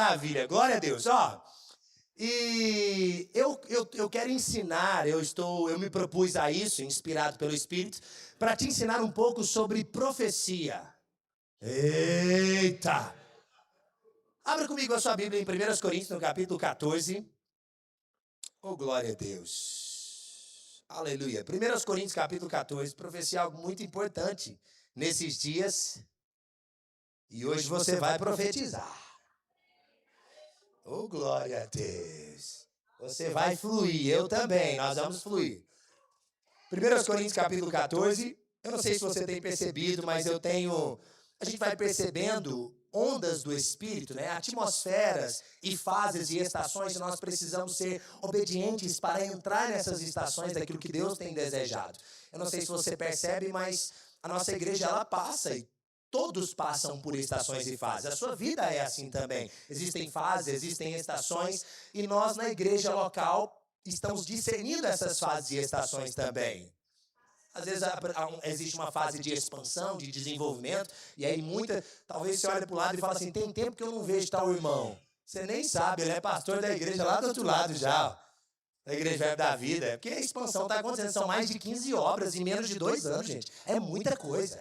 maravilha, glória a Deus. Ó, e eu quero ensinar, eu me propus a isso, inspirado pelo Espírito, para te ensinar um pouco sobre profecia. Eita! Abra comigo a sua Bíblia em 1 Coríntios, no capítulo 14. Oh, glória a Deus. Aleluia. 1 Coríntios, capítulo 14, profecia é algo muito importante nesses dias. E hoje você vai profetizar. Oh, glória a Deus. Você vai fluir, eu também, nós vamos fluir. 1 Coríntios, capítulo 14, eu não sei se você tem percebido, mas a gente vai percebendo ondas do Espírito, né? Atmosferas e fases e estações, e nós precisamos ser obedientes para entrar nessas estações daquilo que Deus tem desejado. Eu não sei se você percebe, mas a nossa igreja, ela passa e todos passam por estações e fases. A sua vida é assim também. Existem fases, existem estações, e nós na igreja local estamos discernindo essas fases e estações também. Às vezes existe uma fase de expansão, de desenvolvimento, e aí talvez você olhe para o lado e fala assim, tem tempo que eu não vejo tal irmão. Você nem sabe, ele é pastor da igreja lá do outro lado já, da Igreja Verbo da Vida. Porque a expansão está acontecendo, são mais de 15 obras em menos de 2 anos, gente. É muita coisa,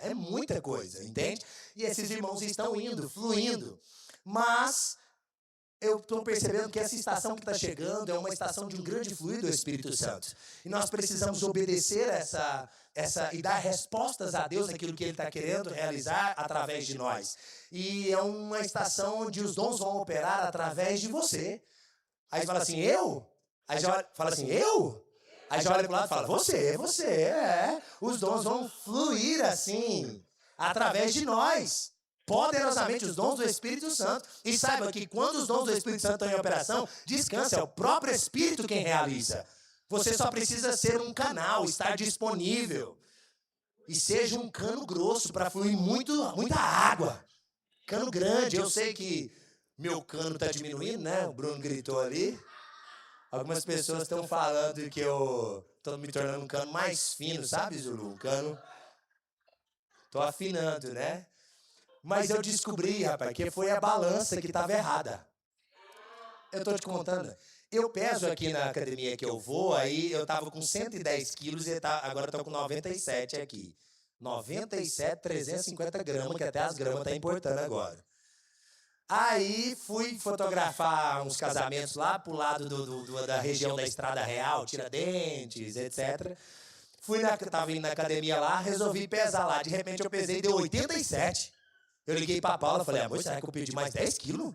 entende? E esses irmãos estão indo, fluindo. Mas eu estou percebendo que essa estação que está chegando é uma estação de um grande fluir do Espírito Santo. E nós precisamos obedecer e dar respostas a Deus naquilo que Ele está querendo realizar através de nós. E é uma estação onde os dons vão operar através de você. Aí você fala assim, eu? Aí já fala assim, eu? Aí já olha para o lado e fala, você. Os dons vão fluir assim, através de nós. Poderosamente os dons do Espírito Santo. E saiba que quando os dons do Espírito Santo estão em operação, descansa, é o próprio Espírito quem realiza. Você só precisa ser um canal, estar disponível. E seja um cano grosso para fluir muita água. Cano grande, eu sei que meu cano está diminuindo, né? O Bruno gritou ali. Algumas pessoas estão falando que eu estou me tornando um cano mais fino, sabe, Zulu? Um cano... Estou afinando, né? Mas eu descobri, rapaz, que foi a balança que estava errada. Eu estou te contando. Eu peso aqui na academia que eu vou, aí eu estava com 110 quilos e agora estou com 97 aqui. 97, 350 gramas, que até as gramas estão importando agora. Aí fui fotografar uns casamentos lá pro lado da região da Estrada Real, Tiradentes, etc. Estava indo na academia lá, resolvi pesar lá. De repente eu pesei e deu 87. Eu liguei pra Paula e falei, amor, será que eu perdi mais 10 quilos?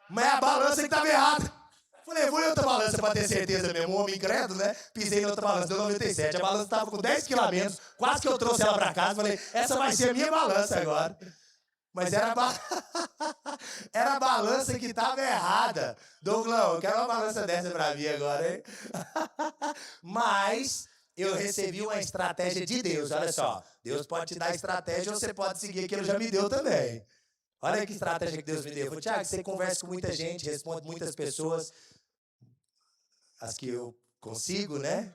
Mas é a balança que estava errada. Falei, vou em outra balança pra ter certeza mesmo. Um homem incrédulo, né? Pisei em outra balança, deu 97. A balança estava com 10 quilos a menos. Quase que eu trouxe ela pra casa. Falei, essa vai ser a minha balança agora. Mas era a balança que estava errada. Douglão, eu quero uma balança dessa pra mim agora, hein? Mas eu recebi uma estratégia de Deus. Olha só, Deus pode te dar estratégia ou você pode seguir aquilo que Ele já me deu também. Olha que estratégia que Deus me deu. Eu falei, Tiago, você conversa com muita gente, responde muitas pessoas, as que eu consigo, né?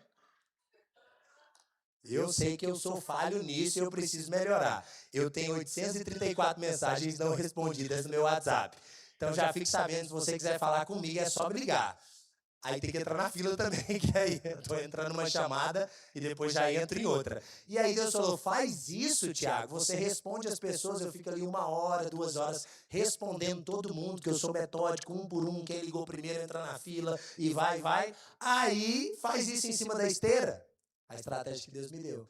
Eu sei que eu sou falho nisso e eu preciso melhorar. Eu tenho 834 mensagens não respondidas no meu WhatsApp. Então já fique sabendo, se você quiser falar comigo, é só me ligar. Aí tem que entrar na fila também, que aí eu estou entrando numa chamada e depois já entro em outra. E aí Deus falou, faz isso, Tiago, você responde as pessoas, eu fico ali 1 hora, 2 horas, respondendo todo mundo, que eu sou metódico, um por um, quem ligou primeiro entra na fila e vai. Aí faz isso em cima da esteira, a estratégia que Deus me deu.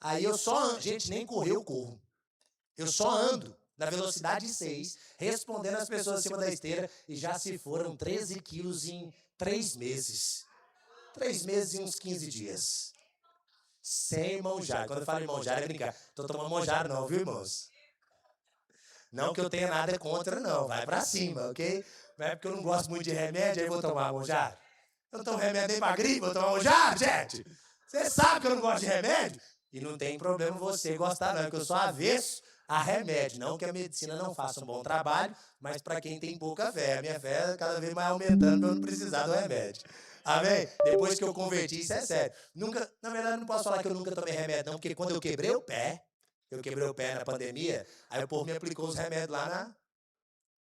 Aí eu só ando, gente, nem correr eu corro. Eu só ando na velocidade 6, respondendo as pessoas acima da esteira, e já se foram 13 quilos em 3 meses. 3 meses e uns 15 dias. Sem monjar. Quando eu falo em monjar, é brincar. Tô tomando monjar não, viu, irmãos? Não que eu tenha nada contra, não. Vai pra cima, ok? Não é porque eu não gosto muito de remédio, aí eu vou tomar monjar. Eu não tomo remédio nem pra gripe, vou tomar monjar, gente. Você sabe que eu não gosto de remédio? E não tem problema você gostar, não. É que eu sou avesso a remédio. Não que a medicina não faça um bom trabalho, mas para quem tem pouca fé. A minha fé cada vez mais aumentando para eu não precisar do remédio. Amém? Depois que eu converti, isso é sério. Na verdade, não posso falar que eu nunca tomei remédio, não, porque quando eu quebrei o pé na pandemia, aí o povo me aplicou os remédios lá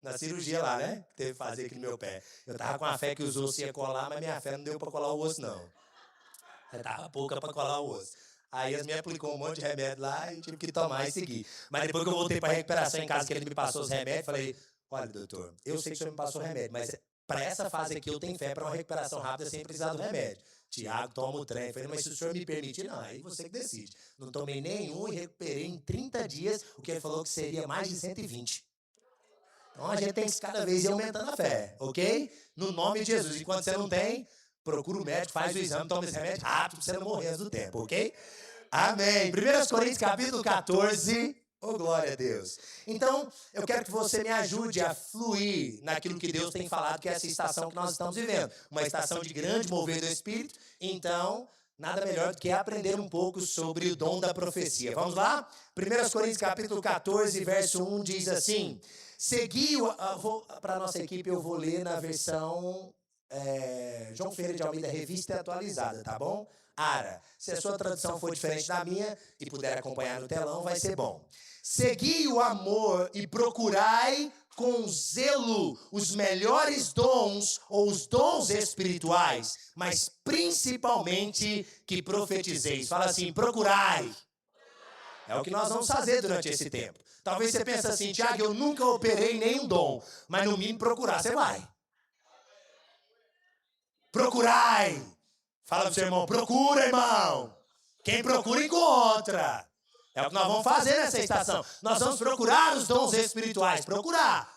Na cirurgia lá, né? Que teve que fazer aqui no meu pé. Eu tava com a fé que os ossos iam colar, mas minha fé não deu pra colar o osso, não. Eu tava pouca pra colar o osso. Aí eles me aplicou um monte de remédio lá e tive que tomar e seguir. Mas depois que eu voltei pra recuperação em casa, que ele me passou os remédios, falei, olha, doutor, eu sei que o senhor me passou remédio, mas para essa fase aqui eu tenho fé para uma recuperação rápida sem precisar do remédio. Tiago, toma o trem. Eu falei, mas se o senhor me permitir, não, aí você que decide. Não tomei nenhum e recuperei em 30 dias, o que ele falou que seria mais de 120. Então a gente tem que cada vez ir aumentando a fé, ok? No nome de Jesus. E quando você não tem, procura o médico, faz o exame, toma esse remédio rápido, pra você não morrer antes do tempo, ok? Amém. 1 Coríntios capítulo 14. Oh, glória a Deus. Então, eu quero que você me ajude a fluir naquilo que Deus tem falado, que é essa estação que nós estamos vivendo. Uma estação de grande mover do Espírito. Então, nada melhor do que aprender um pouco sobre o dom da profecia. Vamos lá? 1 Coríntios capítulo 14, verso 1 diz assim: segui, para a nossa equipe eu vou ler na versão João Ferreira de Almeida, revista atualizada, tá bom? Ara, se a sua tradução for diferente da minha e puder acompanhar no telão, vai ser bom. Segui o amor e procurai com zelo os melhores dons ou os dons espirituais, mas principalmente que profetizeis. Fala assim, procurai. É o que nós vamos fazer durante esse tempo. Talvez você pense assim, Tiago, eu nunca operei nenhum dom, mas no mínimo procurar, você vai. Procurai. Fala pro seu irmão, procura, irmão. Quem procura, encontra. É o que nós vamos fazer nessa estação. Nós vamos procurar os dons espirituais, procurar.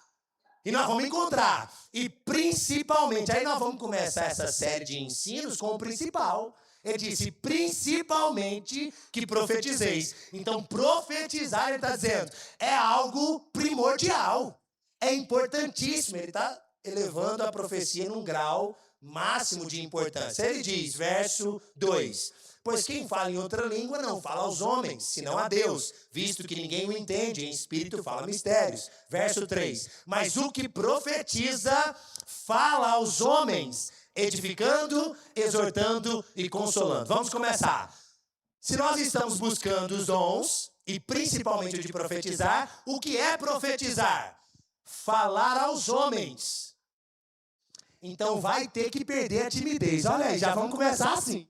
E nós vamos encontrar. E principalmente, aí nós vamos começar essa série de ensinos com o principal. Ele disse, principalmente que profetizeis. Então, profetizar, ele está dizendo, é algo primordial. É importantíssimo. Ele está elevando a profecia num grau máximo de importância. Ele diz, verso 2, pois quem fala em outra língua não fala aos homens, senão a Deus, visto que ninguém o entende, em espírito fala mistérios. Verso 3, mas o que profetiza fala aos homens, edificando, exortando e consolando. Vamos começar. Se nós estamos buscando os dons, e principalmente o de profetizar, o que é profetizar? Falar aos homens. Então vai ter que perder a timidez. Olha aí, já vamos começar assim.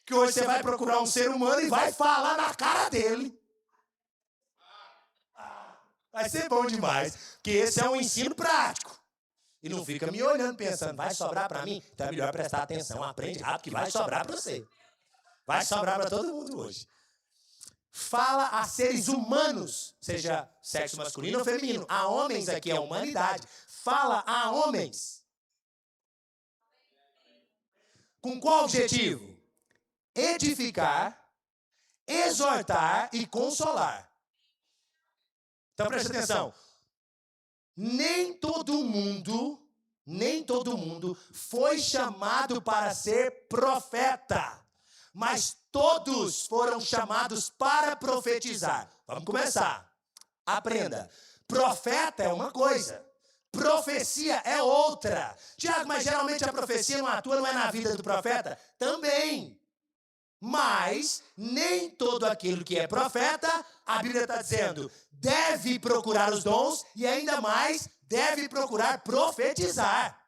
Que hoje você vai procurar um ser humano e vai falar na cara dele. Vai ser bom demais, porque esse é um ensino prático. E não fica me olhando pensando, vai sobrar para mim? Então é melhor prestar atenção, aprende rápido que vai sobrar para você. Vai sobrar para todo mundo hoje. Fala a seres humanos, seja sexo masculino ou feminino. A homens aqui é a humanidade. Fala a homens. Com qual objetivo? Edificar, exortar e consolar. Então preste atenção. Nem todo mundo foi chamado para ser profeta, mas todos foram chamados para profetizar. Vamos começar. Aprenda. Profeta é uma coisa. Profecia é outra. Tiago, mas geralmente a profecia não atua, não é na vida do profeta? Também. Mas nem todo aquele que é profeta, a Bíblia está dizendo, deve procurar os dons e ainda mais deve procurar profetizar.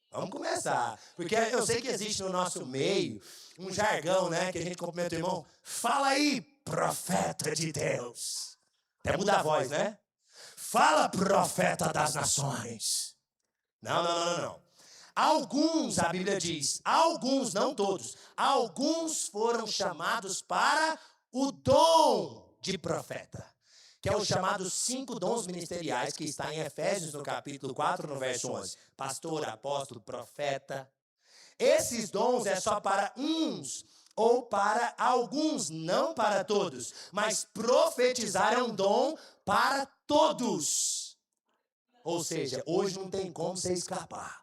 Vamos começar. Porque eu sei que existe no nosso meio um jargão, né? Que a gente cumprimenta o irmão. Fala aí, profeta de Deus. Até muda a voz, né? Fala, profeta das nações. Não. Alguns, a Bíblia diz, alguns, não todos, alguns foram chamados para o dom de profeta, que é o chamado 5 dons ministeriais, que está em Efésios, no capítulo 4, no verso 11. Pastor, apóstolo, profeta. Esses dons é só para uns ou para alguns, não para todos. Mas profetizar é um dom para todos. Ou seja, hoje não tem como você escapar.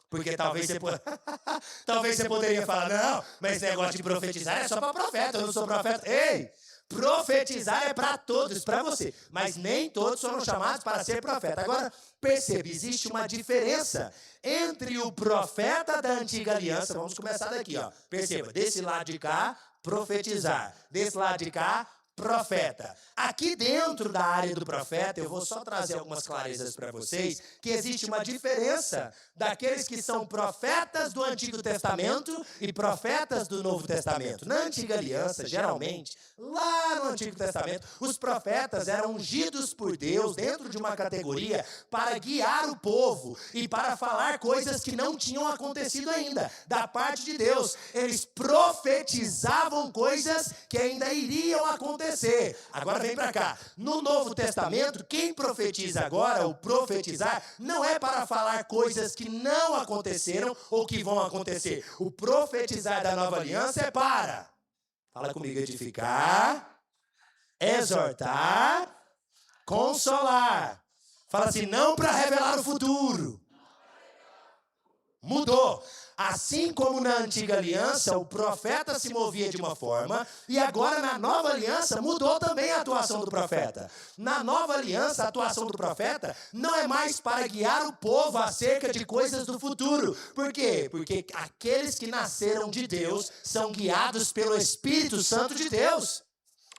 Porque talvez você poderia falar, não, mas esse negócio de profetizar é só para profeta, eu não sou profeta. Ei, profetizar é para todos, para você. Mas nem todos foram chamados para ser profeta. Agora, perceba, existe uma diferença entre o profeta da antiga aliança. Vamos começar daqui, ó. Perceba, desse lado de cá, profetizar. Desse lado de cá, profeta. Aqui dentro da área do profeta, eu vou só trazer algumas clarezas para vocês, que existe uma diferença daqueles que são profetas do Antigo Testamento e profetas do Novo Testamento. Na Antiga Aliança, geralmente, lá no Antigo Testamento, os profetas eram ungidos por Deus dentro de uma categoria para guiar o povo e para falar coisas que não tinham acontecido ainda, da parte de Deus. Eles profetizavam coisas que ainda iriam acontecer. Agora vem para cá. No Novo Testamento, quem profetiza agora, o profetizar, não é para falar coisas que não aconteceram ou que vão acontecer. O profetizar da Nova Aliança é para, fala comigo, edificar, exortar, consolar. Fala assim, não para revelar o futuro. Mudou. Assim como na Antiga Aliança, o profeta se movia de uma forma, e agora na Nova Aliança mudou também a atuação do profeta. Na Nova Aliança, a atuação do profeta não é mais para guiar o povo acerca de coisas do futuro. Por quê? Porque aqueles que nasceram de Deus são guiados pelo Espírito Santo de Deus.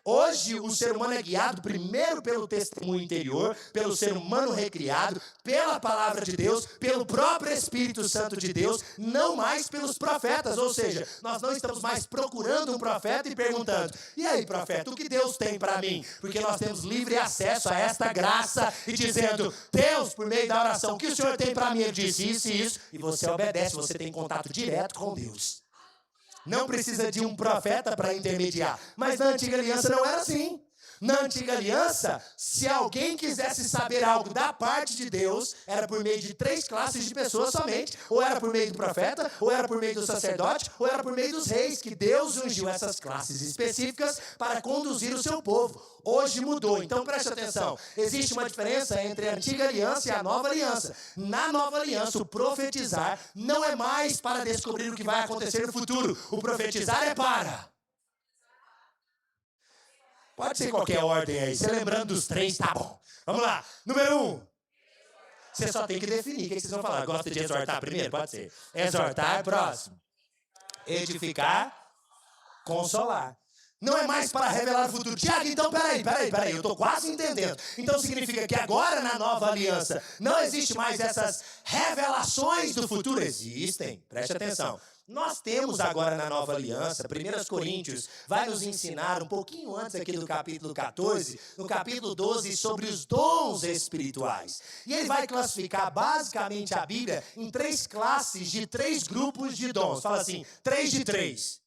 Hoje, o ser humano é guiado primeiro pelo testemunho interior, pelo ser humano recriado, pela palavra de Deus, pelo próprio Espírito Santo de Deus, não mais pelos profetas. Ou seja, nós não estamos mais procurando um profeta e perguntando, e aí, profeta, o que Deus tem para mim? Porque nós temos livre acesso a esta graça e dizendo, Deus, por meio da oração, o que o Senhor tem para mim? Ele disse isso e isso, e você obedece, você tem contato direto com Deus. Não precisa de um profeta para intermediar. Mas na Antiga Aliança não era assim. Na Antiga Aliança, se alguém quisesse saber algo da parte de Deus, era por meio de 3 classes de pessoas somente. Ou era por meio do profeta, ou era por meio do sacerdote, ou era por meio dos reis, que Deus ungiu essas classes específicas para conduzir o seu povo. Hoje mudou, então preste atenção. Existe uma diferença entre a Antiga Aliança e a Nova Aliança. Na Nova Aliança, o profetizar não é mais para descobrir o que vai acontecer no futuro. O profetizar é para... Pode ser qualquer ordem aí. Você lembrando dos 3, tá bom. Vamos lá. Número 1. Você só tem que definir. O que vocês vão falar? Gosta de exortar primeiro? Pode ser. Exortar, próximo. Edificar, consolar. Não é mais para revelar o futuro. Tiago, então peraí. Eu estou quase entendendo. Então significa que agora na Nova Aliança não existe mais essas revelações do futuro? Existem. Preste atenção. Nós temos agora na Nova Aliança, 1 Coríntios vai nos ensinar um pouquinho antes aqui do capítulo 14, no capítulo 12, sobre os dons espirituais. E ele vai classificar basicamente a Bíblia em 3 classes de 3 grupos de dons. Fala assim, 3 de 3.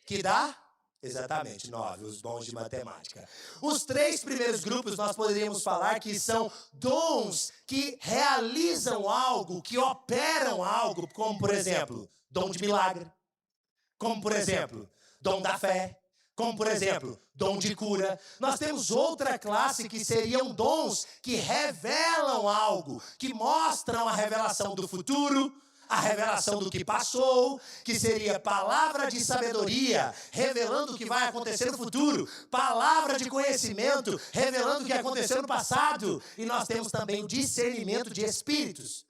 Que dá? Exatamente, 9, os dons de matemática. Os 3 primeiros grupos nós poderíamos falar que são dons que realizam algo, que operam algo, como por exemplo, dom de milagre, como por exemplo, dom da fé, como por exemplo, dom de cura. Nós temos outra classe que seriam dons que revelam algo, que mostram a revelação do futuro, a revelação do que passou, que seria palavra de sabedoria, revelando o que vai acontecer no futuro, palavra de conhecimento, revelando o que aconteceu no passado, e nós temos também o discernimento de espíritos.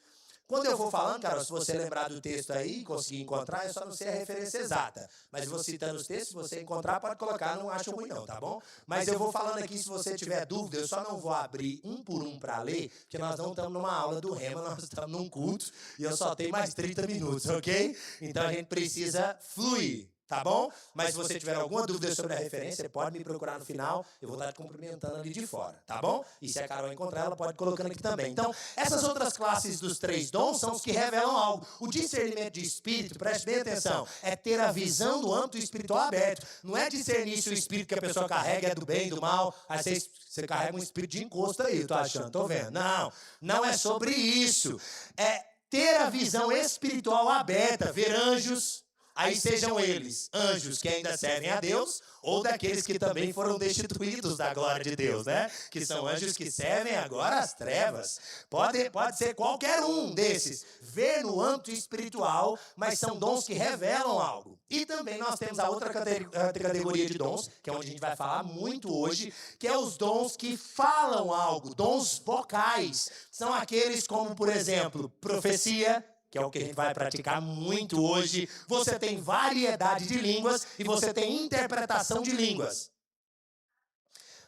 Quando eu vou falando, cara, se você lembrar do texto aí, conseguir encontrar, eu só não sei a referência exata. Mas vou citando os textos, se você encontrar, pode colocar, não acho ruim não, tá bom? Mas eu vou falando aqui, se você tiver dúvida, eu só não vou abrir um por um para ler, porque nós não estamos numa aula do Rema, nós estamos num culto, e eu só tenho mais 30 minutos, ok? Então a gente precisa fluir. Tá bom? Mas se você tiver alguma dúvida sobre a referência, pode me procurar no final, eu vou estar te cumprimentando ali de fora, tá bom? E se a Carol encontrar, ela pode colocando aqui também. Então, essas outras classes dos 3 dons são os que revelam algo. O discernimento de espírito, preste bem atenção, é ter a visão do âmbito espiritual aberto. Não é discernir se o espírito que a pessoa carrega é do bem, do mal. Aí você carrega um espírito de encosto aí, eu tô achando, tô vendo. Não, não é sobre isso. É ter a visão espiritual aberta, ver anjos. Aí sejam eles anjos que ainda servem a Deus, ou daqueles que também foram destituídos da glória de Deus, né? Que são anjos que servem agora às trevas. Pode ser qualquer um desses. Ver no âmbito espiritual, mas são dons que revelam algo. E também nós temos a outra categoria de dons, que é onde a gente vai falar muito hoje, que é os dons que falam algo, dons vocais. São aqueles como, por exemplo, profecia, que é o que a gente vai praticar muito hoje. Você tem variedade de línguas e você tem interpretação de línguas.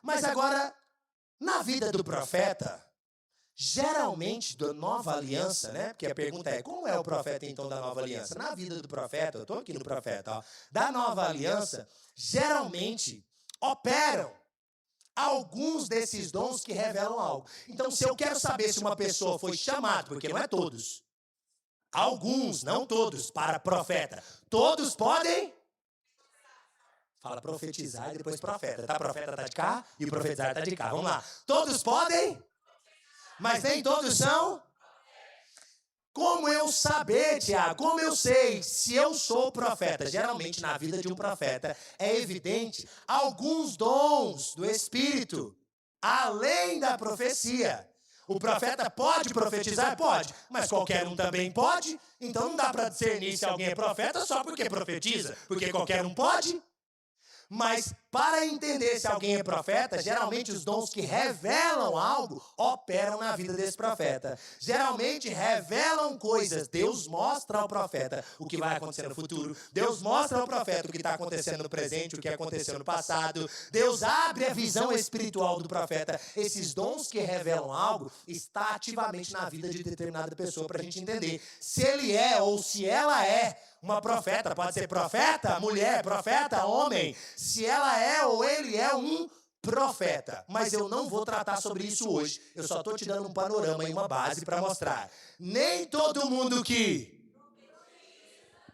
Mas agora, na vida do profeta, geralmente da nova aliança, né? Porque a pergunta é, como é o profeta então da nova aliança? Na vida do profeta, eu estou aqui no profeta, ó, da nova aliança, geralmente operam alguns desses dons que revelam algo. Então, se eu quero saber se uma pessoa foi chamada, porque não é todos, alguns, não todos, para profeta, todos podem... Fala profetizar e depois profeta, tá? Profeta tá de cá e profetizar tá de cá. Vamos lá. Todos podem, mas nem todos são. Como eu saber, Tiago? Como eu sei se eu sou profeta? Geralmente, na vida de um profeta, é evidente alguns dons do Espírito, além da profecia. O profeta pode profetizar? Pode. Mas qualquer um também pode? Então não dá para discernir se alguém é profeta só porque profetiza. Porque qualquer um pode. Mas para entender se alguém é profeta, geralmente os dons que revelam algo operam na vida desse profeta. Geralmente revelam coisas. Deus mostra ao profeta o que vai acontecer no futuro. Deus mostra ao profeta o que está acontecendo no presente, o que aconteceu no passado. Deus abre a visão espiritual do profeta. Esses dons que revelam algo estão ativamente na vida de determinada pessoa para a gente entender se ele é ou se ela é uma profeta. Pode ser profeta, mulher, profeta, homem. Se ela é ou ele é um profeta. Mas eu não vou tratar sobre isso hoje. Eu só estou te dando um panorama e uma base para mostrar. Nem todo mundo que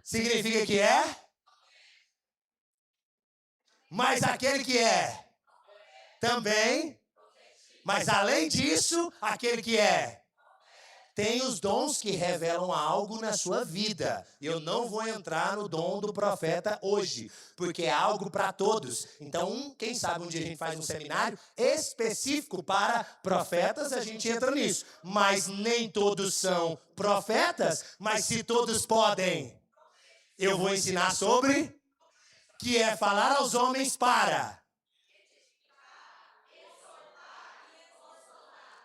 significa que é, mas aquele que é também. Mas além disso, aquele que é tem os dons que revelam algo na sua vida. Eu não vou entrar no dom do profeta hoje, porque é algo para todos. Então, quem sabe um dia a gente faz um seminário específico para profetas, a gente entra nisso. Mas nem todos são profetas, mas se todos podem, eu vou ensinar sobre, que é falar aos homens para...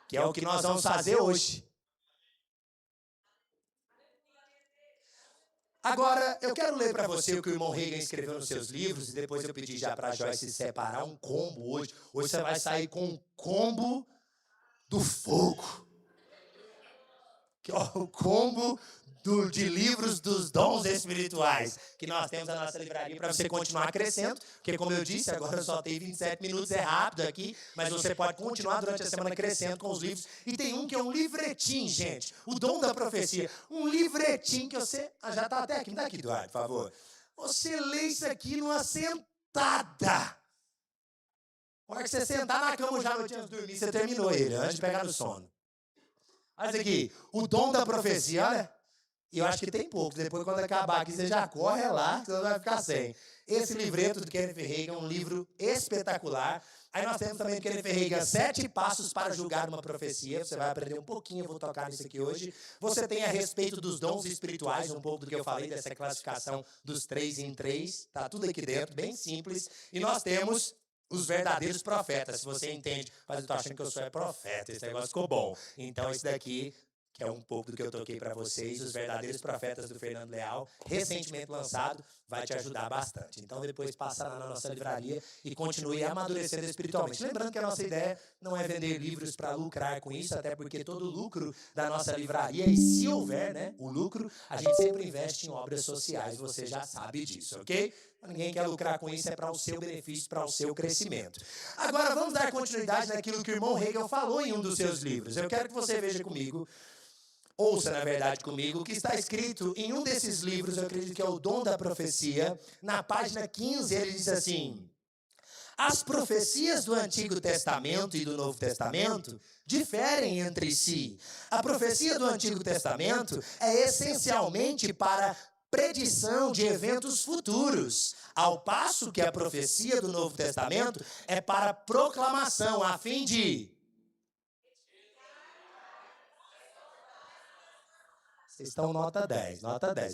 Que é o que nós vamos fazer hoje. Agora, eu quero ler para você o que o irmão Reagan escreveu nos seus livros, e depois eu pedi já para a Joyce separar um combo hoje. Hoje você vai sair com um combo do fogo. Que é o combo de livros dos dons espirituais que nós temos na nossa livraria para você continuar crescendo, porque como eu disse, agora eu só tenho 27 minutos, é rápido aqui, mas você pode continuar durante a semana crescendo com os livros. E tem um que é um livretinho, gente, o dom da profecia, um livretinho que você... já está até aqui, me dá aqui, Eduardo, por favor. Você lê isso aqui numa sentada. A hora que você sentar na cama já no dia de dormir, você terminou ele, antes de pegar no sono. Olha isso aqui, o dom da profecia, olha. E eu acho que tem poucos. Depois, quando acabar aqui, você já corre lá, você não vai ficar sem. Esse livreto do Kenneth Reagan é um livro espetacular. Aí nós temos também do Kenneth Reagan, 7 passos para julgar uma profecia. Você vai aprender um pouquinho, eu vou tocar nisso aqui hoje. Você tem a respeito dos dons espirituais, um pouco do que eu falei, dessa classificação dos 3 em 3. Tá tudo aqui dentro, bem simples. E nós temos os verdadeiros profetas, se você entende. Mas eu tô achando que eu sou profeta, esse negócio ficou bom. Então esse daqui, que é um pouco do que eu toquei para vocês, os verdadeiros profetas do Fernando Leal, recentemente lançado, vai te ajudar bastante. Então depois passa lá na nossa livraria e continue amadurecendo espiritualmente. Lembrando que a nossa ideia não é vender livros para lucrar com isso, até porque todo o lucro da nossa livraria, e se houver, né, o lucro, a gente sempre investe em obras sociais, você já sabe disso, ok? Ninguém quer lucrar com isso, é para o seu benefício, para o seu crescimento. Agora vamos dar continuidade naquilo que o irmão Reagan falou em um dos seus livros. Eu quero que você veja comigo, ouça, na verdade, comigo, o que está escrito em um desses livros, eu acredito que é o Dom da Profecia, na página 15, ele diz assim: as profecias do Antigo Testamento e do Novo Testamento diferem entre si. A profecia do Antigo Testamento é essencialmente para predição de eventos futuros, ao passo que a profecia do Novo Testamento é para proclamação, a fim de... Vocês estão nota 10,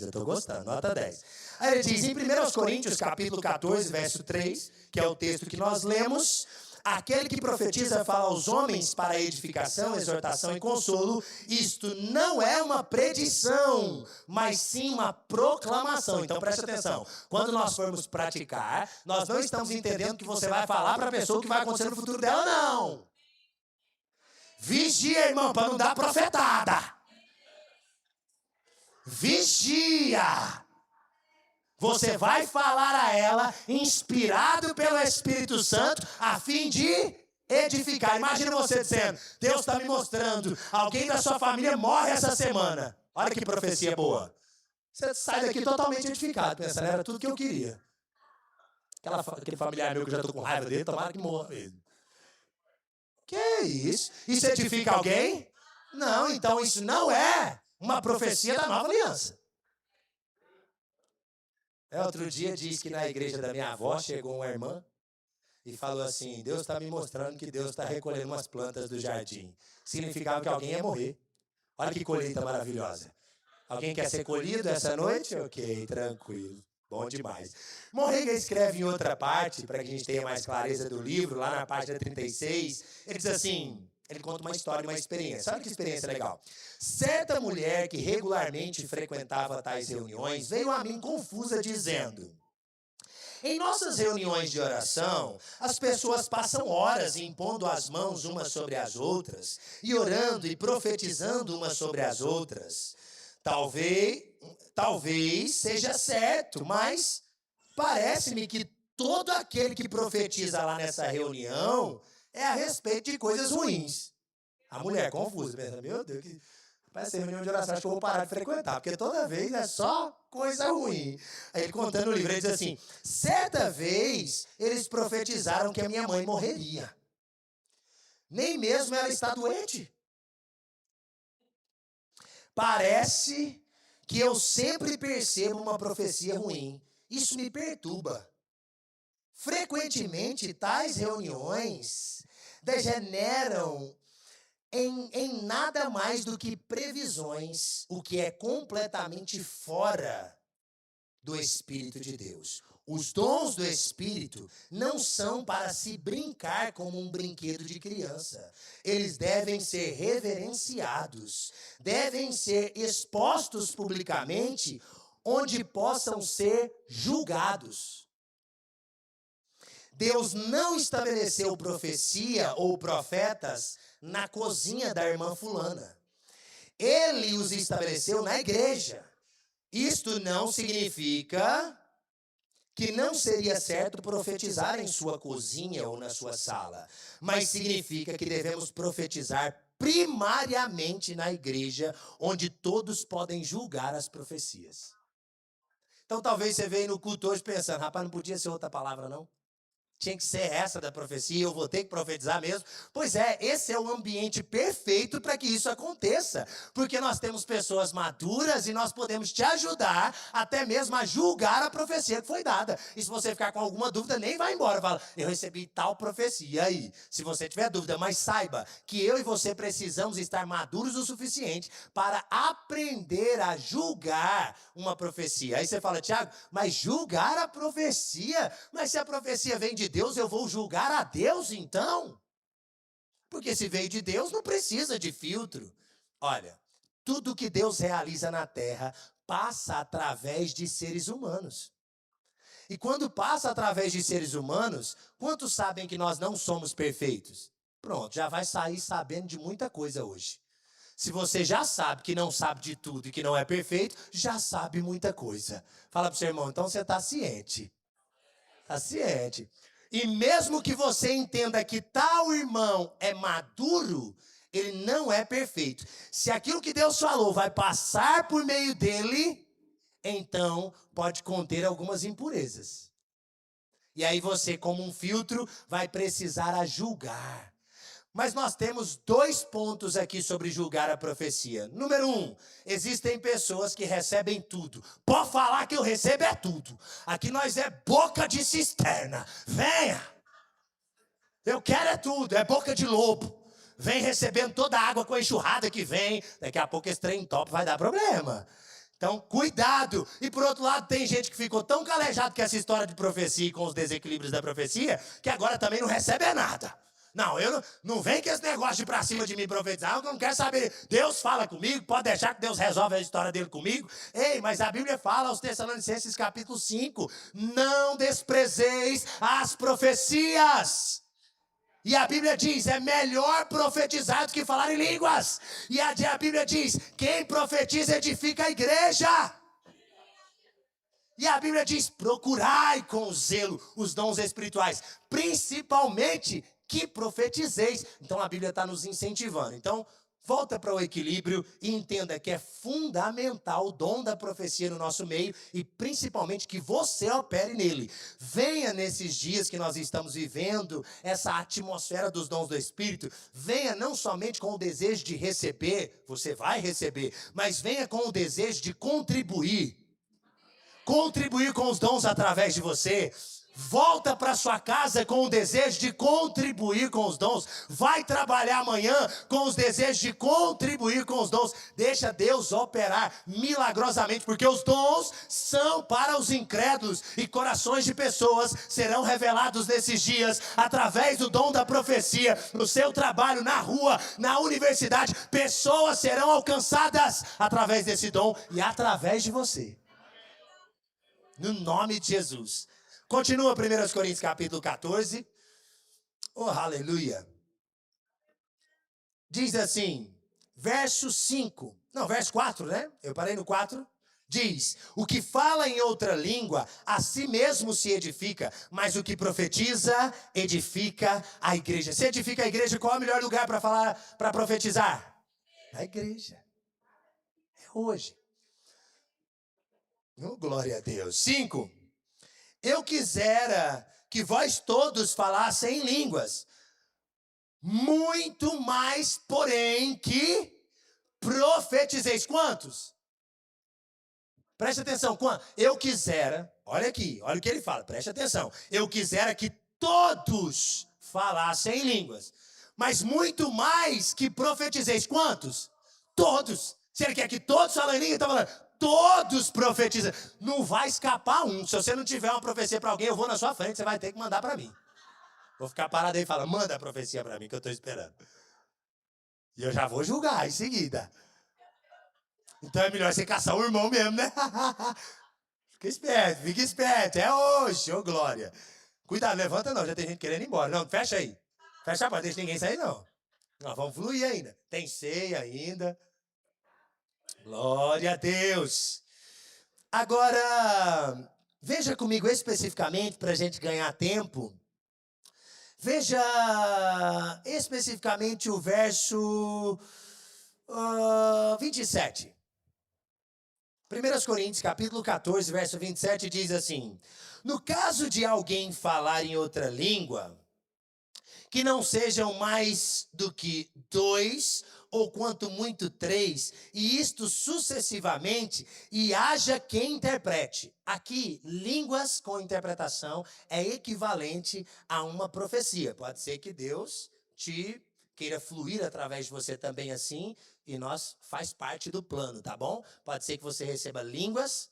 eu estou gostando, nota 10. Aí ele diz em 1 Coríntios, capítulo 14, verso 3, que é o texto que nós lemos: aquele que profetiza fala aos homens para edificação, exortação e consolo. Isto não é uma predição, mas sim uma proclamação. Então preste atenção, quando nós formos praticar, nós não estamos entendendo que você vai falar para a pessoa o que vai acontecer no futuro dela, não. Vigia, irmão, para não dar profetada. Vigia. Você vai falar a ela, inspirado pelo Espírito Santo, a fim de edificar. Imagina você dizendo, Deus está me mostrando, alguém da sua família morre essa semana. Olha que profecia boa. Você sai daqui totalmente edificado, pensando, era tudo que eu queria. Aquele familiar meu que eu já estou com raiva dele, tomara que morra mesmo. Que isso? Isso edifica alguém? Não, então isso não é uma profecia da nova aliança. Outro dia diz que na igreja da minha avó chegou uma irmã e falou assim, Deus está me mostrando que Deus está recolhendo umas plantas do jardim. Significava que alguém ia morrer. Olha que colheita maravilhosa. Alguém quer ser colhido essa noite? Ok, tranquilo. Bom demais. Morrega escreve em outra parte, para que a gente tenha mais clareza do livro, lá na página 36, ele diz assim, ele conta uma história, uma experiência. Olha que experiência legal. Certa mulher que regularmente frequentava tais reuniões veio a mim confusa dizendo, em nossas reuniões de oração, as pessoas passam horas impondo as mãos umas sobre as outras e orando e profetizando umas sobre as outras. Talvez seja certo, mas parece-me que todo aquele que profetiza lá nessa reunião é a respeito de coisas ruins. A mulher confusa, pensa, meu Deus, que parece reunião de oração, acho que eu vou parar de frequentar, porque toda vez é só coisa ruim. Aí ele contando no livro, ele diz assim, certa vez eles profetizaram que a minha mãe morreria. Nem mesmo ela está doente. Parece que eu sempre percebo uma profecia ruim. Isso me perturba. Frequentemente, tais reuniões degeneram em nada mais do que previsões, o que é completamente fora do Espírito de Deus. Os dons do Espírito não são para se brincar como um brinquedo de criança. Eles devem ser reverenciados, devem ser expostos publicamente, onde possam ser julgados. Deus não estabeleceu profecia ou profetas na cozinha da irmã fulana. Ele os estabeleceu na igreja. Isto não significa que não seria certo profetizar em sua cozinha ou na sua sala, mas significa que devemos profetizar primariamente na igreja, onde todos podem julgar as profecias. Então talvez você veja no culto hoje pensando, rapaz, não podia ser outra palavra não? Tinha que ser essa da profecia, eu vou ter que profetizar mesmo. Pois é, esse é o ambiente perfeito para que isso aconteça. Porque nós temos pessoas maduras e nós podemos te ajudar até mesmo a julgar a profecia que foi dada. E se você ficar com alguma dúvida, nem vai embora. Fala, eu recebi tal profecia. E aí, se você tiver dúvida, mas saiba que eu e você precisamos estar maduros o suficiente para aprender a julgar uma profecia. Aí você fala, Tiago, mas julgar a profecia? Mas se a profecia vem de Deus, eu vou julgar a Deus então? Porque se veio de Deus, não precisa de filtro. Olha, tudo que Deus realiza na terra passa através de seres humanos. E quando passa através de seres humanos, quantos sabem que nós não somos perfeitos? Pronto, já vai sair sabendo de muita coisa hoje. Se você já sabe que não sabe de tudo e que não é perfeito, já sabe muita coisa. Fala para o seu irmão, então você está ciente. Está ciente. E mesmo que você entenda que tal irmão é maduro, ele não é perfeito. Se aquilo que Deus falou vai passar por meio dele, então pode conter algumas impurezas. E aí você, como um filtro, vai precisar a julgar. Mas nós temos 2 pontos aqui sobre julgar a profecia. Número 1, existem pessoas que recebem tudo. Pode falar que eu recebo é tudo. Aqui nós é boca de cisterna. Venha! Eu quero é tudo, é boca de lobo. Vem recebendo toda a água com a enxurrada que vem. Daqui a pouco esse trem top vai dar problema. Então, cuidado. E por outro lado, tem gente que ficou tão calejado com essa história de profecia e com os desequilíbrios da profecia, que agora também não recebe nada. Não, eu não vem com esse negócio de ir pra cima de mim profetizar, eu não quero saber. Deus fala comigo, pode deixar que Deus resolve a história dele comigo. Ei, mas a Bíblia fala aos Tessalonicenses capítulo 5, não desprezeis as profecias. E a Bíblia diz, é melhor profetizar do que falar em línguas. E a Bíblia diz, quem profetiza edifica a igreja. E a Bíblia diz, procurai com zelo os dons espirituais, principalmente que profetizeis. Então a Bíblia está nos incentivando. Então, volta para o equilíbrio e entenda que é fundamental o dom da profecia no nosso meio e principalmente que você opere nele. Venha nesses dias que nós estamos vivendo, essa atmosfera dos dons do Espírito, venha não somente com o desejo de receber, você vai receber, mas venha com o desejo de contribuir com os dons através de você. Volta para sua casa com o desejo de contribuir com os dons. Vai trabalhar amanhã com os desejos de contribuir com os dons. Deixa Deus operar milagrosamente, porque os dons são para os incrédulos e corações de pessoas serão revelados nesses dias através do dom da profecia. No seu trabalho, na rua, na universidade, pessoas serão alcançadas através desse dom e através de você. No nome de Jesus. Continua 1 Coríntios capítulo 14. Oh, aleluia. Diz assim, verso 5. Não, verso 4, né? Eu parei no 4. Diz, o que fala em outra língua, a si mesmo se edifica, mas o que profetiza, edifica a igreja. Se edifica a igreja, qual é o melhor lugar para falar, para profetizar? A igreja. É hoje. Oh, glória a Deus. 5. Eu quisera que vós todos falassem em línguas, muito mais, porém, que profetizeis. Quantos? Preste atenção. Eu quisera, olha aqui, olha o que ele fala, preste atenção. Eu quisera que todos falassem em línguas, mas muito mais que profetizeis. Quantos? Todos. Se ele quer que todos falem em língua, ele está falando... Todos profetizam. Não vai escapar um. Se você não tiver uma profecia para alguém, eu vou na sua frente, você vai ter que mandar para mim. Vou ficar parado aí e falar, manda a profecia para mim que eu estou esperando. E eu já vou julgar em seguida. Então é melhor você caçar o irmão mesmo, né? Fica esperto. É hoje, ô glória. Cuidado, levanta não, já tem gente querendo ir embora. Não, fecha aí. Fecha a porta, deixa ninguém sair não. Nós vamos fluir ainda. Tem ceia ainda. Glória a Deus. Agora, veja comigo especificamente, para a gente ganhar tempo. Veja especificamente o verso 27. 1 Coríntios, capítulo 14, verso 27, diz assim. No caso de alguém falar em outra língua, que não sejam mais do que 2 ou quanto muito 3, e isto sucessivamente, e haja quem interprete. Aqui, línguas com interpretação é equivalente a uma profecia. Pode ser que Deus te queira fluir através de você também assim, e nós faz parte do plano, tá bom? Pode ser que você receba línguas,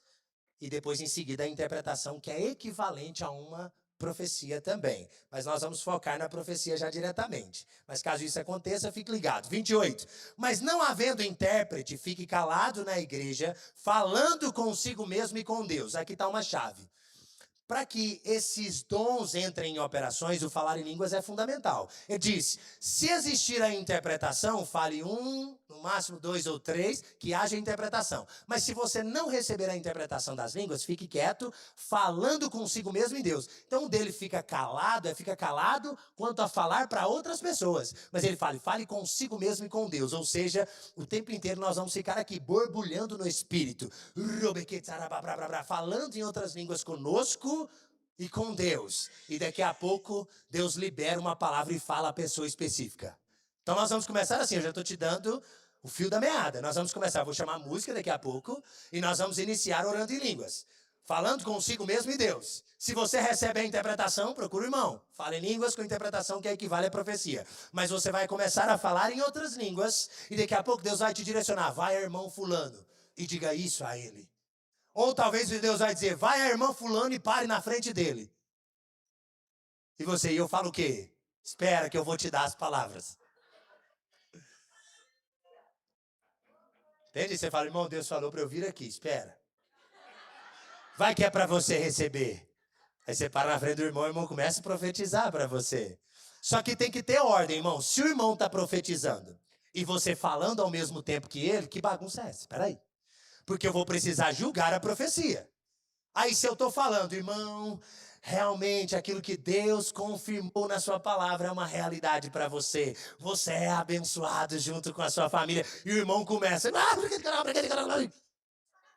e depois em seguida a interpretação que é equivalente a uma profecia também. Mas nós vamos focar na profecia já diretamente. Mas caso isso aconteça, fique ligado. 28. Mas não havendo intérprete, fique calado na igreja, falando consigo mesmo e com Deus. Aqui está uma chave. Para que esses dons entrem em operações, o falar em línguas é fundamental. Ele diz, se existir a interpretação, fale 1, no máximo 2 ou 3, que haja interpretação. Mas se você não receber a interpretação das línguas, fique quieto, falando consigo mesmo em Deus. Então, o dele fica calado quanto a falar para outras pessoas. Mas ele fale consigo mesmo e com Deus. Ou seja, o tempo inteiro nós vamos ficar aqui borbulhando no Espírito. Falando em outras línguas conosco, e com Deus. E daqui a pouco, Deus libera uma palavra e fala a pessoa específica. Então nós vamos começar assim, eu já estou te dando o fio da meada. Nós vamos começar, vou chamar a música daqui a pouco, e nós vamos iniciar orando em línguas. Falando consigo mesmo e Deus. Se você recebe a interpretação, procura o irmão. Fala em línguas com interpretação que equivale à profecia. Mas você vai começar a falar em outras línguas, e daqui a pouco Deus vai te direcionar. Vai, irmão fulano. e diga isso a ele. Ou talvez Deus vai dizer, vai a irmã fulano e pare na frente dele. E você, e eu falo o quê? Espera que eu vou te dar as palavras. Entende? Você fala, irmão, Deus falou para eu vir aqui, espera. Vai que é para você receber. Aí você para na frente do irmão, o irmão começa a profetizar para você. Só que tem que ter ordem, irmão. Se o irmão está profetizando e você falando ao mesmo tempo que ele, que bagunça é essa? Espera aí. Porque eu vou precisar julgar a profecia. Aí se eu estou falando, irmão, realmente aquilo que Deus confirmou na sua palavra é uma realidade para você. Você é abençoado junto com a sua família. E o irmão começa...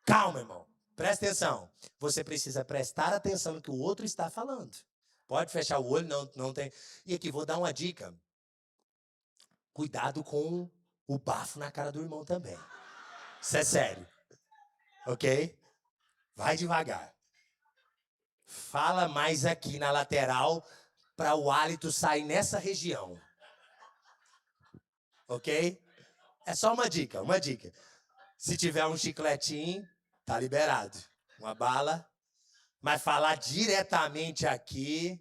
Calma, irmão. Presta atenção. Você precisa prestar atenção no que o outro está falando. Pode fechar o olho, não tem... E aqui, vou dar uma dica. Cuidado com o bafo na cara do irmão também. Isso é sério. Ok? Vai devagar. Fala mais aqui na lateral para o hálito sair nessa região. Ok? É só uma dica, uma dica. Se tiver um chicletinho, tá liberado. Uma bala. Mas falar diretamente aqui,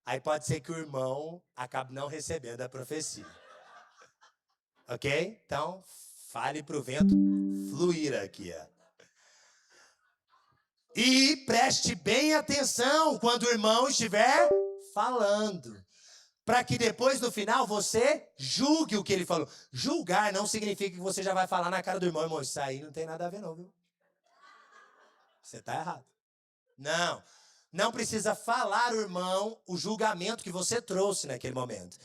aí pode ser que o irmão acabe não recebendo a profecia. Ok? Então, fale para o vento fluir aqui, ó. E preste bem atenção quando o irmão estiver falando. Para que depois, no final, você julgue o que ele falou. Julgar não significa que você já vai falar na cara do irmão. Irmão, isso aí não tem nada a ver não, viu? Você está errado. Não. Não precisa falar, irmão, o julgamento que você trouxe naquele momento.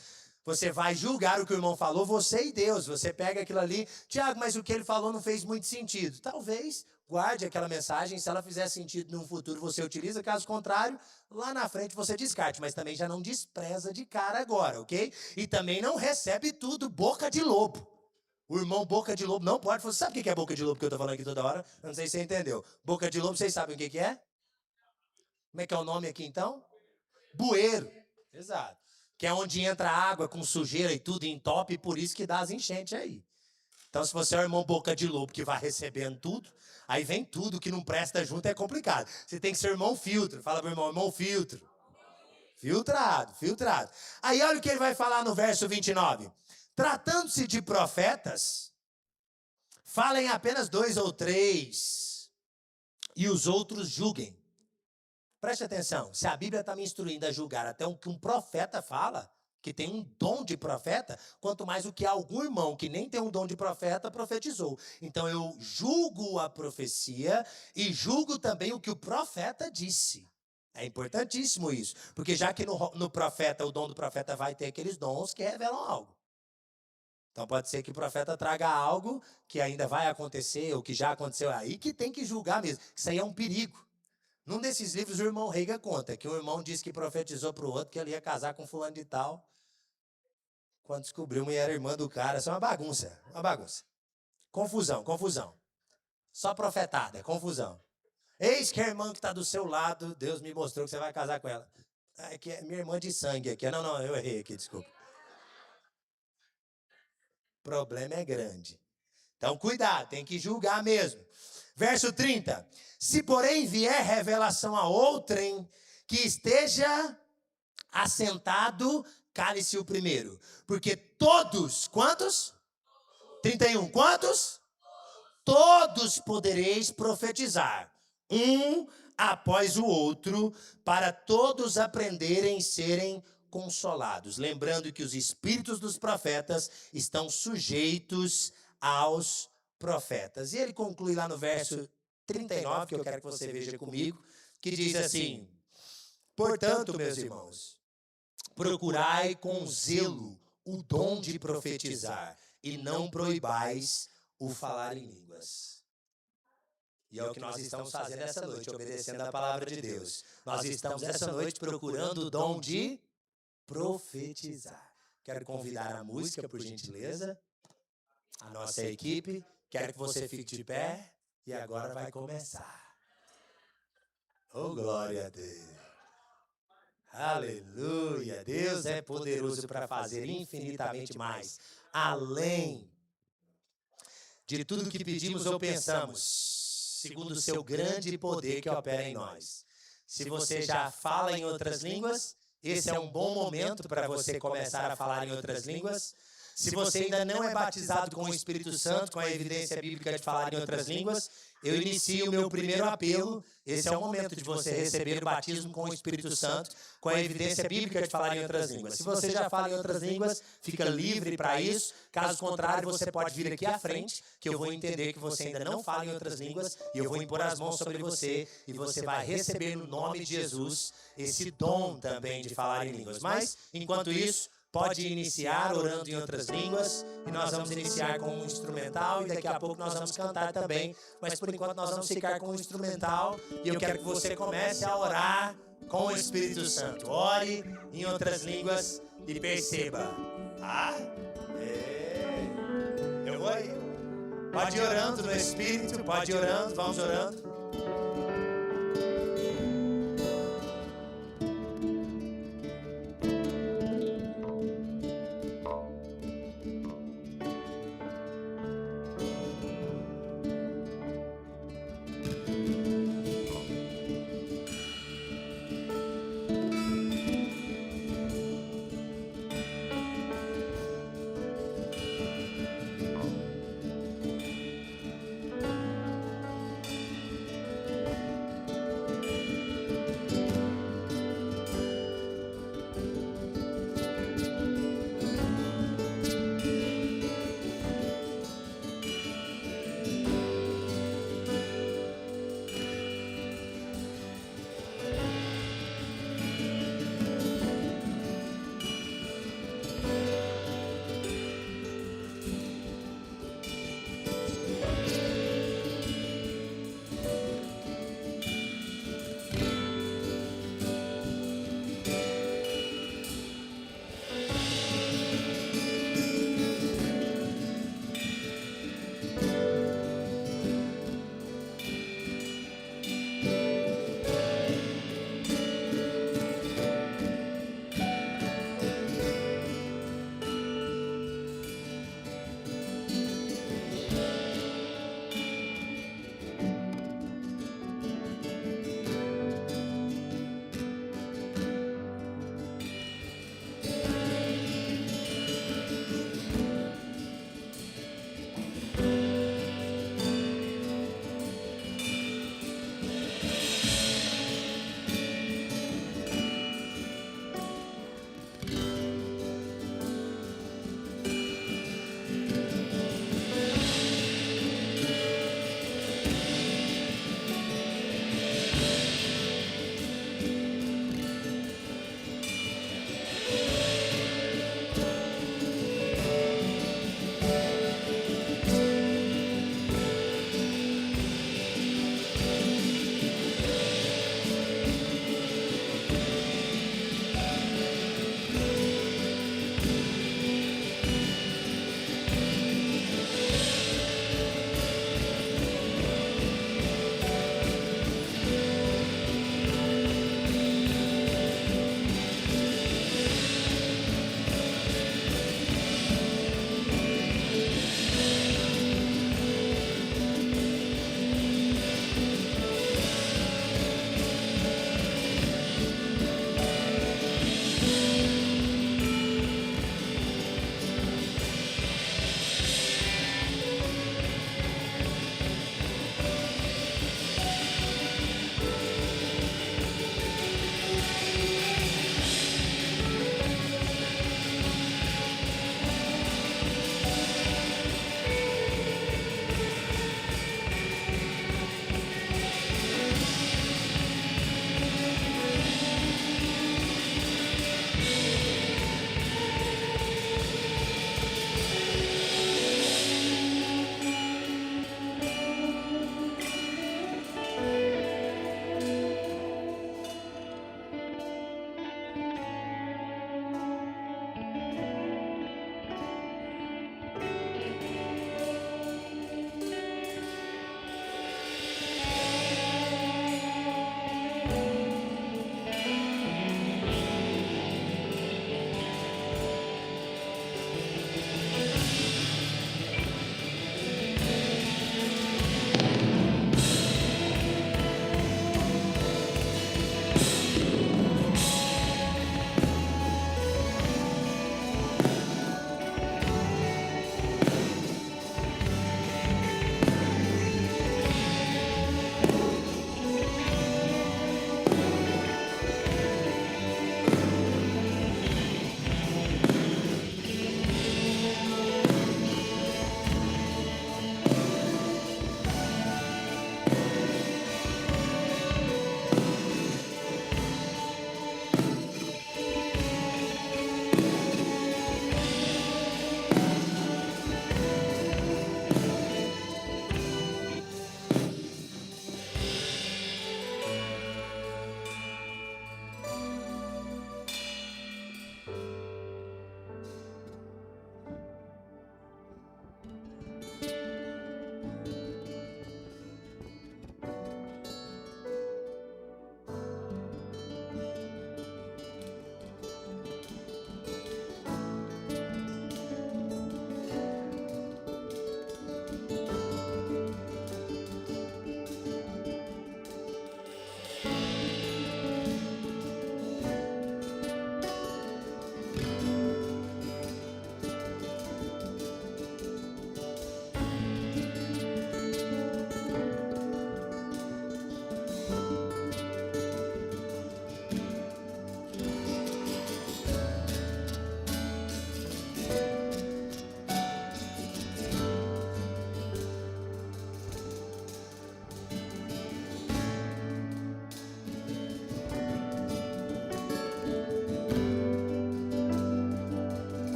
Você vai julgar o que o irmão falou, você e Deus. Você pega aquilo ali. Tiago, mas o que ele falou não fez muito sentido. Talvez guarde aquela mensagem. Se ela fizer sentido no futuro, você utiliza. Caso contrário, lá na frente você descarte. Mas também já não despreza de cara agora, ok? E também não recebe tudo boca de lobo. O irmão boca de lobo não pode. Você sabe o que é boca de lobo que eu tô falando aqui toda hora? Eu não sei se você entendeu. Boca de lobo, vocês sabem o que é? Como é que é o nome aqui então? Bueiro. Exato. Que é onde entra água com sujeira e tudo, entope, e por isso que dá as enchentes aí. Então, se você é o irmão boca de lobo que vai recebendo tudo, aí vem tudo que não presta junto, é complicado. Você tem que ser irmão filtro. Fala pro irmão filtro. Filtrado, filtrado. Aí olha o que ele vai falar no verso 29. Tratando-se de profetas, falem apenas 2 ou 3, e os outros julguem. Preste atenção, se a Bíblia está me instruindo a julgar até o que um profeta fala, que tem um dom de profeta, quanto mais o que algum irmão que nem tem um dom de profeta profetizou. Então eu julgo a profecia e julgo também o que o profeta disse. É importantíssimo isso, porque já que no profeta, o dom do profeta vai ter aqueles dons que revelam algo. Então pode ser que o profeta traga algo que ainda vai acontecer, ou que já aconteceu, aí que tem que julgar mesmo. Isso aí é um perigo. Num desses livros, o irmão Reiga conta que um irmão disse que profetizou para o outro que ele ia casar com fulano de tal. Quando descobriu, uma era irmã do cara. Isso é uma bagunça, uma bagunça. Confusão, confusão. Só profetada, confusão. Eis que a irmã que está do seu lado, Deus me mostrou que você vai casar com ela. É que é minha irmã de sangue aqui. Não, eu errei aqui, desculpa. O problema é grande. Então, cuidado, tem que julgar mesmo. Verso 30. Se, porém, vier revelação a outrem que esteja assentado, cale-se o primeiro. Porque todos, quantos? 31. Quantos? Todos podereis profetizar, um após o outro, para todos aprenderem e serem consolados. Lembrando que os espíritos dos profetas estão sujeitos aos profetas. E ele conclui lá no verso 39, que eu quero que você veja comigo, que diz assim: portanto, meus irmãos, procurai com zelo o dom de profetizar, e não proibais o falar em línguas. E é o que nós estamos fazendo essa noite, obedecendo a palavra de Deus. Nós estamos essa noite procurando o dom de profetizar. Quero convidar a música, por gentileza, a nossa equipe. Quero que você fique de pé e agora vai começar. Oh, glória a Deus. Aleluia. Deus é poderoso para fazer infinitamente mais, além de tudo que pedimos ou pensamos, segundo o seu grande poder que opera em nós. Se você já fala em outras línguas, esse é um bom momento para você começar a falar em outras línguas. Se você ainda não é batizado com o Espírito Santo, com a evidência bíblica de falar em outras línguas, eu inicio o meu primeiro apelo. Esse é o momento de você receber o batismo com o Espírito Santo, com a evidência bíblica de falar em outras línguas. Se você já fala em outras línguas, fica livre para isso. Caso contrário, você pode vir aqui à frente, que eu vou entender que você ainda não fala em outras línguas, e eu vou impor as mãos sobre você, e você vai receber no nome de Jesus esse dom também de falar em línguas. Mas, enquanto isso, pode iniciar orando em outras línguas, e nós vamos iniciar com um instrumental, e daqui a pouco nós vamos cantar também, mas por enquanto nós vamos ficar com um instrumental, e eu quero que você comece a orar com o Espírito Santo. Ore em outras línguas e perceba. Eu vou aí. Pode ir orando no Espírito, pode ir orando, vamos orando.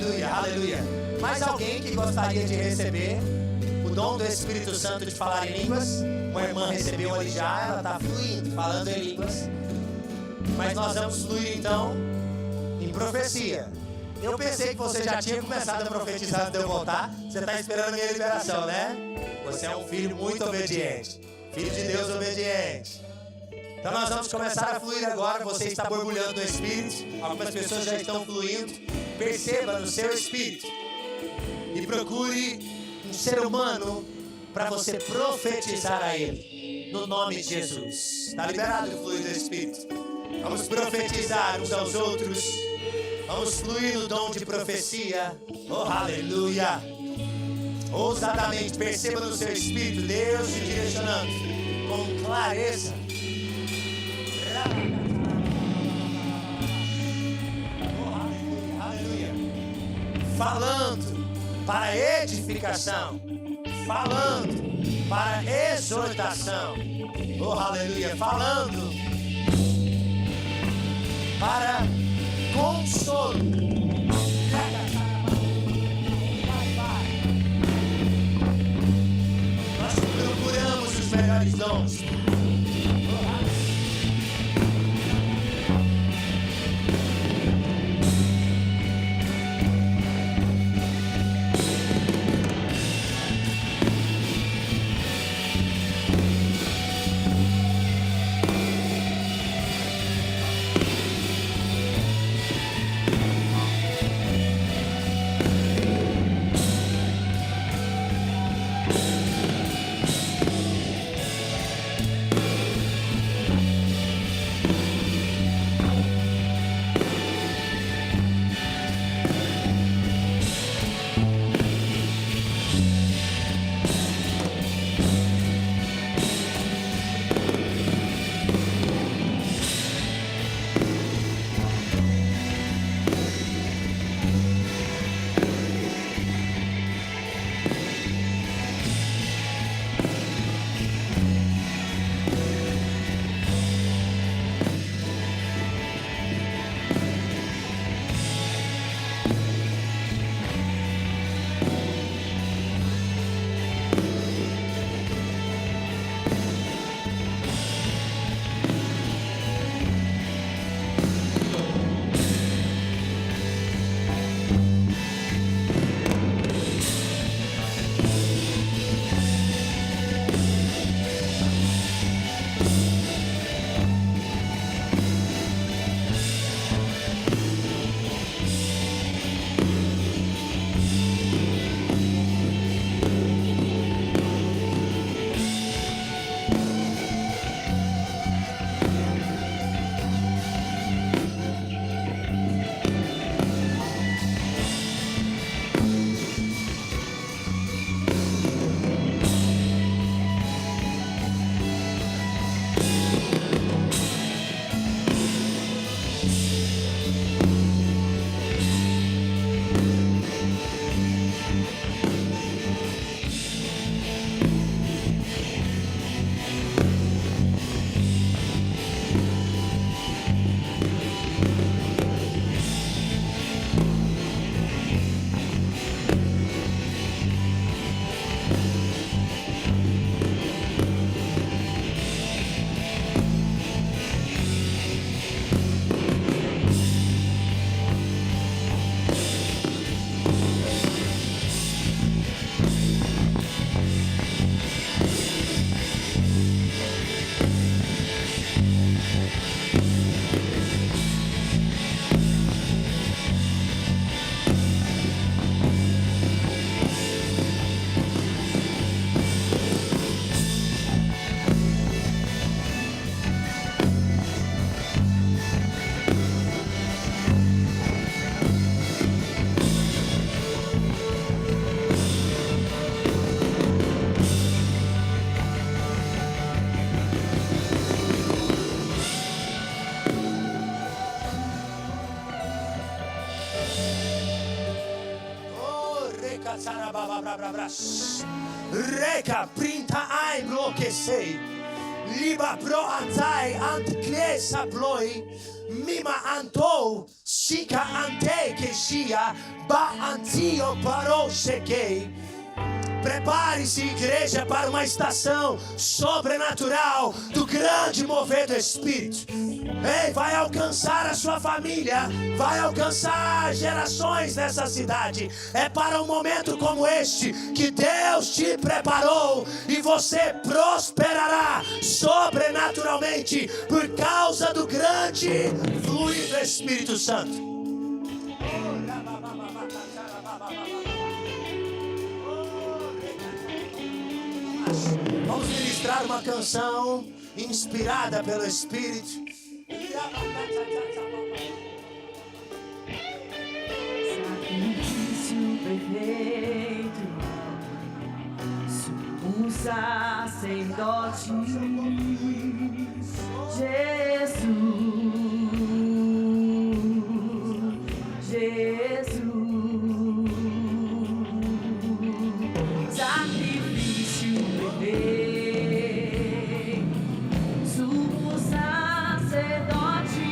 Aleluia, aleluia. Mais alguém que gostaria de receber o dom do Espírito Santo de falar em línguas? Uma irmã recebeu ali já, ela está fluindo, falando em línguas. Mas nós vamos fluir então em profecia. Eu pensei que você já tinha começado a profetizar antes de eu voltar. Você está esperando a minha liberação, né? Você é um filho muito obediente. Filho de Deus obediente. Então nós vamos começar a fluir agora. Você está borbulhando no Espírito. Algumas pessoas já estão fluindo. Perceba no seu Espírito. E procure um ser humano para você profetizar a ele. No nome de Jesus. Está liberado o fluir do Espírito. Vamos profetizar uns aos outros. Vamos fluir no dom de profecia. Oh, aleluia. Ousadamente, perceba no seu espírito Deus te direcionando com clareza. Oh, aleluia, aleluia. Falando para edificação. Falando para exortação. Oh, aleluia. Falando para consolo. Nós procuramos os melhores dons. Reka printa ai bloquecei. Liba pro antai ant klesa ploi. Mima antou Chica ante que chia, ba antio parou chequei. Prepare-se, igreja, para uma estação sobrenatural do grande mover do Espírito. Ei, vai alcançar a sua família, vai alcançar gerações nessa cidade. É para um momento como este que Deus te preparou e você prosperará sobrenaturalmente por causa do grande fluir do Espírito Santo. Vamos ministrar uma canção inspirada pelo Espírito. Sacrifício perfeito, sumo sacerdote, Jesus. Sacrifício perfeito, sumo sacerdote,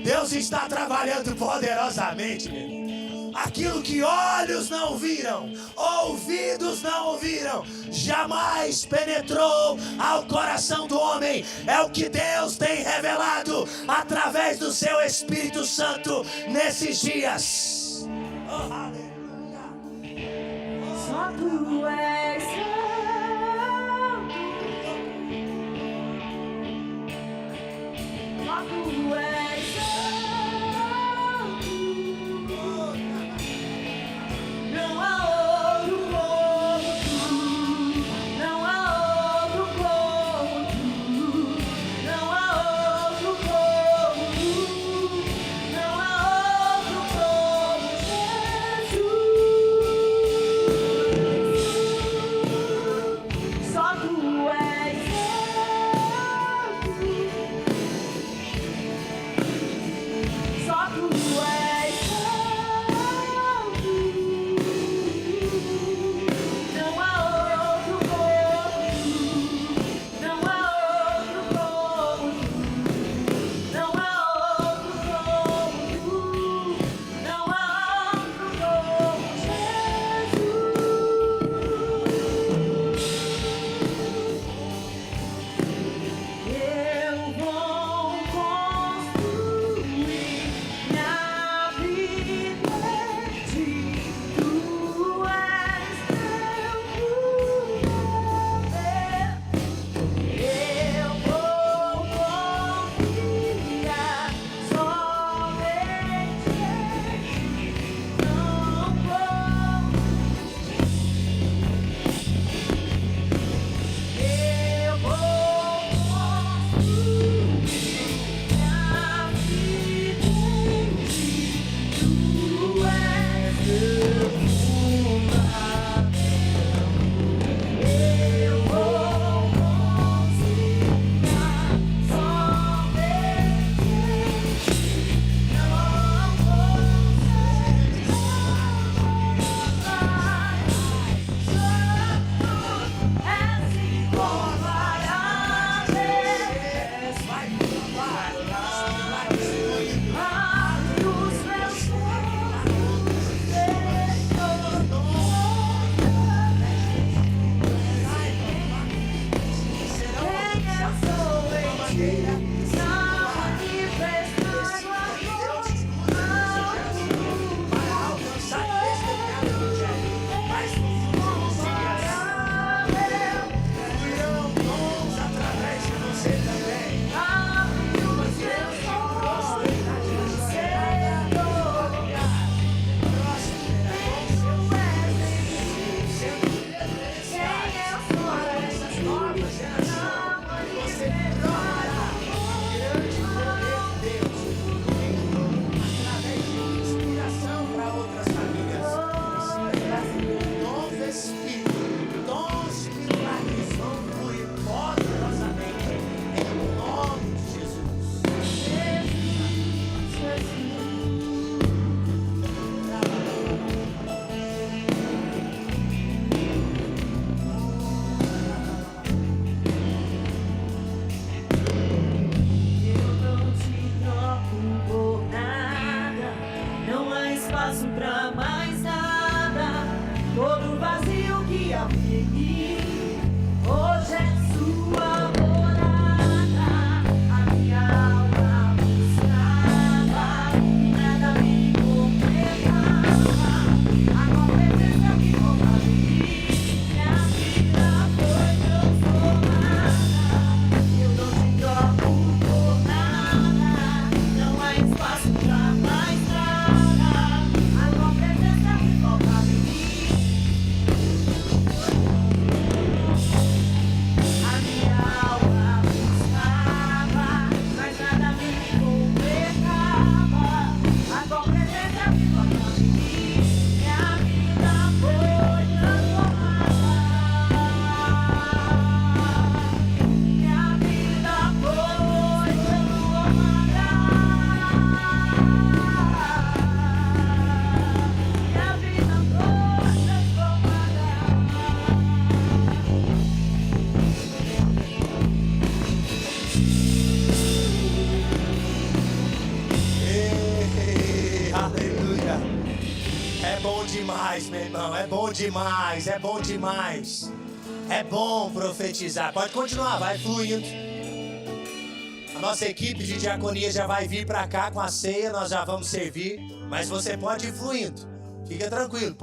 Deus está trabalhando poderosamente, meu. Aquilo que olhos não viram, ouvidos não ouviram, jamais penetrou ao coração do homem. É o que Deus tem revelado através do seu Espírito Santo nesses dias. Oh, aleluia. Só tu és santo, só tu és santo. Não há outro como tu, não há outro como tu, não há outro como tu, não há outro como Jesus. Pra mais nada, todo vazio que havia em mim, hoje é sua morada. A minha alma buscava e nada me completava. A presença que formava em mim, minha vida foi transformada. Eu não te troco por nada, não há espaço pra mais nada. É bom demais, meu irmão, é bom demais, é bom demais. É bom profetizar. Pode continuar, vai fluindo. A nossa equipe de diaconia já vai vir pra cá com a ceia, nós já vamos servir. Mas você pode ir fluindo, fica tranquilo.